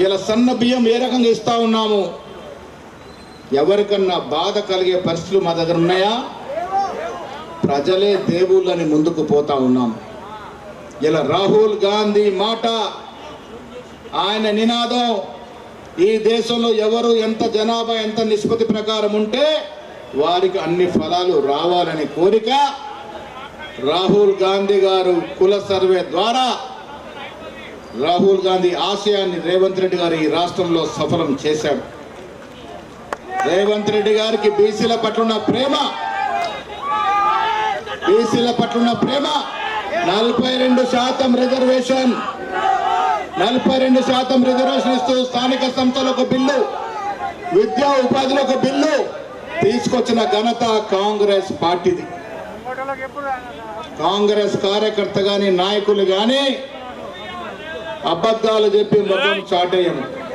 ఇలా సన్న బియ్యం ఏ రకంగా ఇస్తా ఉన్నాము? ఎవరికన్నా బాధ కలిగే పరిస్థితులు మా దగ్గర ఉన్నాయా? ప్రజలే దేవుళ్ళని ముందుకు పోతా ఉన్నాం. ఇలా రాహుల్ గాంధీ మాట, ఆయన నినాదం, ఈ దేశంలో ఎవరు ఎంత జనాభా ఎంత నిష్పత్తి ప్రకారం ఉంటే వారికి అన్ని ఫలాలు రావాలని కోరిక. రాహుల్ గాంధీ గారు కుల సర్వే ద్వారా రాహుల్ గాంధీ ఆశయాన్ని రేవంత్ రెడ్డి గారు ఈ రాష్ట్రంలో సఫలం చేశాడు. రేవంత్ రెడ్డి గారికి బీసీల పట్ల ప్రేమ 42% రిజర్వేషన్, 42% రిజర్వేషన్ ఇస్తూ స్థానిక సంస్థలు ఒక బిల్లు, విద్యా ఉపాధిలో ఒక బిల్లు తీసుకొచ్చిన ఘనత కాంగ్రెస్ పార్టీది. కాంగ్రెస్ కార్యకర్త గాని నాయకులు గాని అబద్ధాలు చెప్పి మొత్తం చాటేయము.